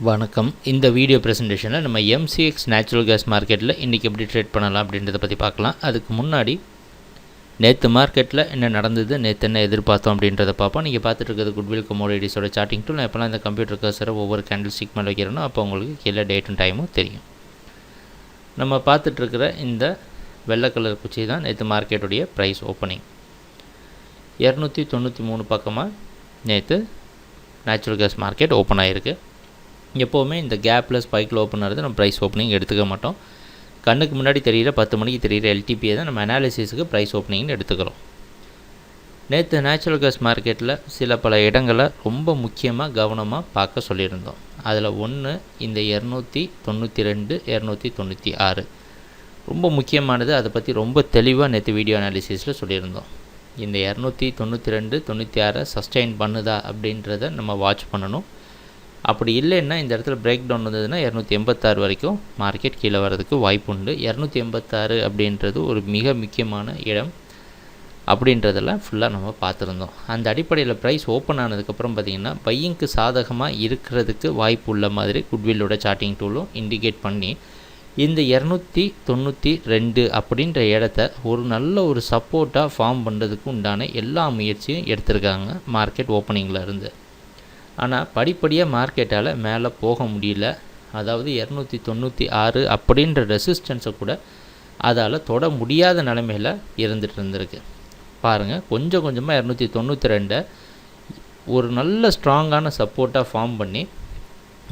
வணக்கம். இந்த வீடியோ ப்ரெசன்டேஷனில் நம்ம MCX நேச்சுரல் கேஸ் மார்க்கெட்டில் இன்றைக்கி எப்படி ட்ரேட் பண்ணலாம் அப்படின்றத பற்றி பார்க்கலாம். அதுக்கு முன்னாடி நேற்று மார்க்கெட்டில் என்ன நடந்தது, நேற்று என்ன எதிர்பார்த்தோம் அப்படின்றத பார்ப்போம். நீங்கள் பார்த்துட்டு இருக்கிறது குட்வில் கமோடிட்டிஸோட சார்ட்டிங் டூல். நான் எப்போலாம் இந்த கம்ப்யூட்டர் கர்சரை ஒவ்வொரு கேண்டில் ஸ்டிக் மேலே வைக்கிறேனோ அப்போ உங்களுக்கு கீழே டேட்டும் டைமும் தெரியும். நம்ம பார்த்துட்ருக்கிற இந்த வெள்ளை கலர் குச்சி தான் நேற்று மார்க்கெட்டுடைய ப்ரைஸ் ஓப்பனிங். 293 பக்கமாக நேற்று நேச்சுரல் கேஸ் மார்க்கெட் ஓப்பன் ஆகிருக்கு. எப்போவுமே இந்த கேப்பில் ஸ்பைக்கில் ஓப்பன் ஆகிறது நம்ம ப்ரைஸ் ஓப்பனிங் எடுத்துக்க மாட்டோம். கண்ணுக்கு முன்னாடி தெரிகிற 10 மணிக்கு தெரிகிற எல்டிபியை தான் நம்ம அனாலிசிஸுக்கு ப்ரைஸ் ஓப்பனிங்னு எடுத்துக்கிறோம். நேற்று நேச்சுரல் கேஸ் மார்க்கெட்டில் பல இடங்களை ரொம்ப முக்கியமாக கவனமாக பார்க்க சொல்லியிருந்தோம். அதில் ஒன்று இந்த 292 296 ரொம்ப முக்கியமானது. அதை பற்றி ரொம்ப தெளிவாக நேற்று வீடியோ அனாலிசிஸில் சொல்லியிருந்தோம். இந்த 292 96 சஸ்டெயின் பண்ணுதா அப்படின்றத நம்ம வாட்ச் பண்ணணும். அப்படி இல்லைன்னா இந்த இடத்துல பிரேக் டவுன் வந்ததுன்னா 286 வரைக்கும் மார்க்கெட் கீழே வர்றதுக்கு வாய்ப்பு உண்டு. 286 அப்படின்றது ஒரு மிக முக்கியமான இடம் அப்படின்றதெல்லாம் ஃபுல்லாக நம்ம பார்த்துருந்தோம். அந்த அடிப்படையில் ப்ரைஸ் ஓப்பன் ஆனதுக்கப்புறம் பார்த்திங்கன்னா பையிங்க்கு சாதகமாக இருக்கிறதுக்கு வாய்ப்பு உள்ள மாதிரி குட்வில்லோட சார்ட்டிங் டூலும் இண்டிகேட் பண்ணி இந்த 292 அப்படின்ற இடத்த ஒரு நல்ல ஒரு சப்போர்ட்டாக ஃபார்ம் பண்ணுறதுக்கு உண்டான எல்லா முயற்சியும் எடுத்திருக்காங்க மார்க்கெட் ஓப்பனிங்கில் இருந்து. ஆனால் படிப்படியாக மார்க்கெட்டால் மேலே போக முடியல. அதாவது 296 அப்படின்ற ரெசிஸ்டன்ஸை கூட அதால் தொட முடியாத நிலைமையில் இருந்துகிட்டு பாருங்கள். கொஞ்சம் கொஞ்சமாக 292 ஒரு நல்ல ஸ்ட்ராங்கான சப்போர்ட்டாக ஃபார்ம் பண்ணி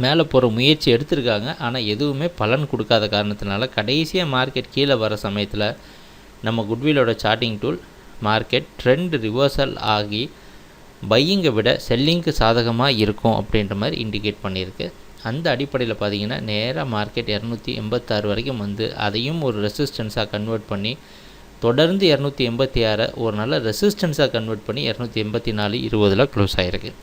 மேலே போகிற முயற்சி எடுத்திருக்காங்க. ஆனால் எதுவுமே பலன் கொடுக்காத காரணத்தினால கடைசியாக மார்க்கெட் கீழே வர சமயத்தில் நம்ம குட்வில்லோட charting tool market trend reversal ஆகி பையிங்கை விட செல்லிங்க்கு சாதகமாக இருக்கும் அப்படின்ற மாதிரி இண்டிகேட் பண்ணியிருக்கு. அந்த அடிப்படையில் பார்த்திங்கன்னா நேராக மார்க்கெட் 286 வரைக்கும் வந்து அதையும் ஒரு ரெசிஸ்டன்ஸாக கன்வெர்ட் பண்ணி தொடர்ந்து 286 ஒரு நல்ல ரெசிஸ்டன்ஸாக கன்வெர்ட் பண்ணி 284 20 க்ளோஸ் ஆகிருக்கு.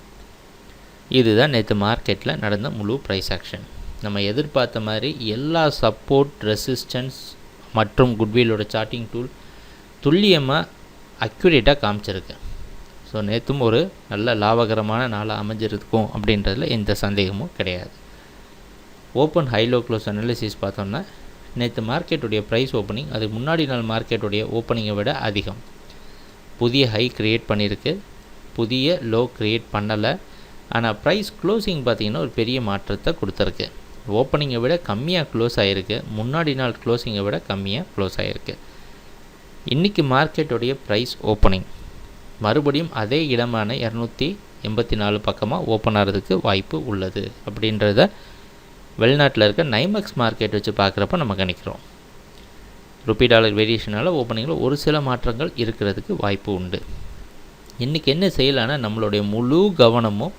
இதுதான் நேற்று மார்க்கெட்டில் நடந்த முழு ப்ரைஸ் ஆக்ஷன். நம்ம எதிர்பார்த்த மாதிரி எல்லா சப்போர்ட் ரெசிஸ்டன்ஸ் மற்றும் குட்வில்லோட சார்ட்டிங் டூல் துல்லியமாக அக்யூரேட்டாக காமிச்சிருக்கு. ஸோ நேற்றும் ஒரு நல்ல லாபகரமான நாளாக அமைஞ்சிருக்கும் அப்படின்றதுல எந்த சந்தேகமும் கிடையாது. ஓப்பன் ஹைலோ க்ளோஸ் அனாலிசிஸ் பார்த்தோம்னா நேற்று மார்க்கெட்டுடைய ப்ரைஸ் ஓப்பனிங் அது முன்னாடி நாள் மார்க்கெட்டுடைய ஓப்பனிங்கை விட அதிகம். புதிய ஹை க்ரியேட் பண்ணியிருக்கு, புதிய லோ க்ரியேட் பண்ணலை. ஆனால் ப்ரைஸ் க்ளோசிங் பார்த்திங்கன்னா ஒரு பெரிய மாற்றத்தை கொடுத்துருக்கு. ஓப்பனிங்கை விட கம்மியாக க்ளோஸ் ஆகிருக்கு, முன்னாடி நாள் க்ளோசிங்கை விட கம்மியாக க்ளோஸ் ஆகிருக்கு. இன்றைக்கி மார்க்கெட்டுடைய ப்ரைஸ் ஓப்பனிங் மறுபடியும் அதே இடமான 284 பக்கமாக ஓப்பன் ஆகிறதுக்கு வாய்ப்பு உள்ளது அப்படின்றத வெளிநாட்டில் இருக்க நைமெக்ஸ் மார்க்கெட் வச்சு பார்க்குறப்ப நம்ம கணிக்கிறோம். ரூபி டாலர் வேரியேஷனால் ஓப்பனிங்கில் ஒரு சில மாற்றங்கள் இருக்கிறதுக்கு வாய்ப்பு உண்டு. இன்றைக்கி என்ன செய்யலான்னா நம்மளுடைய முழு கவனமும்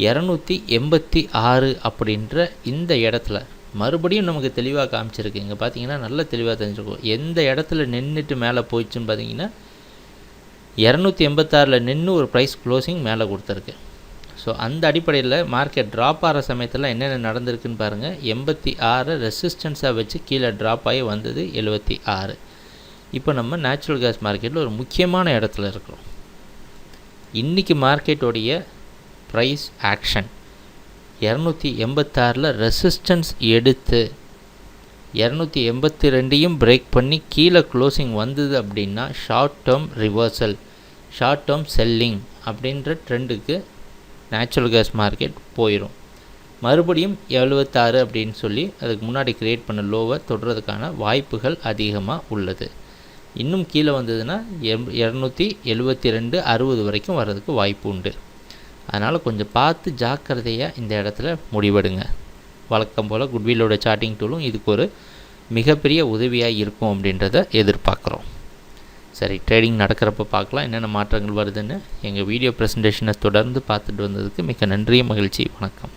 286 அப்படின்ற இந்த இடத்துல மறுபடியும் நமக்கு தெளிவாக காமிச்சிருக்கு. இங்கே பார்த்திங்கன்னா நல்ல தெளிவாக தெரிஞ்சுருக்கும். எந்த இடத்துல நின்றுட்டு மேலே போயிடுச்சுன்னு பார்த்திங்கன்னா 286 நின்று ஒரு ப்ரைஸ் க்ளோசிங் மேலே கொடுத்துருக்கு. ஸோ அந்த அடிப்படையில் மார்க்கெட் ட்ராப் ஆகிற சமயத்தில் என்னென்ன நடந்திருக்குன்னு பாருங்கள். 86 ரெசிஸ்டன்ஸாக வச்சு கீழே ட்ராப் ஆகி வந்தது 76. இப்போ நம்ம நேச்சுரல் கேஸ் மார்க்கெட்டில் ஒரு முக்கியமான இடத்துல இருக்கிறோம். இன்றைக்கி மார்க்கெட்டோடைய ப்ரைஸ் ஆக்ஷன் 286 ரெசிஸ்டன்ஸ் எடுத்து 282 பிரேக் பண்ணி கீழே க்ளோசிங் வந்தது அப்படின்னா short term reversal, short term selling அப்படின்ற ட்ரெண்டுக்கு நேச்சுரல் கேஸ் மார்க்கெட் போயிடும். மறுபடியும் 76 அப்படின்னு சொல்லி அதுக்கு முன்னாடி க்ரியேட் பண்ண லோவை தொடுறதுக்கான வாய்ப்புகள் அதிகமாக உள்ளது. இன்னும் கீழே வந்ததுன்னா 272 60 வரைக்கும் வர்றதுக்கு வாய்ப்பு உண்டு. அதனால் கொஞ்சம் பார்த்து ஜாக்கிரதையாக இந்த இடத்துல முடிவெடுங்க. வழக்கம் போல் குட்வில்லோட சார்ட்டிங் டூலும் இதுக்கு ஒரு மிகப்பெரிய உதவியாக இருக்கும் அப்படின்றத எதிர்பார்க்குறோம். சரி, ட்ரேடிங் நடக்கிறப்ப பார்க்கலாம் என்னென்ன மாற்றங்கள் வருதுன்னு. எங்கள் வீடியோ ப்ரெசன்டேஷனை தொடர்ந்து பார்த்துட்டு வந்ததுக்கு மிக நன்றி, மகிழ்ச்சி, வணக்கம்.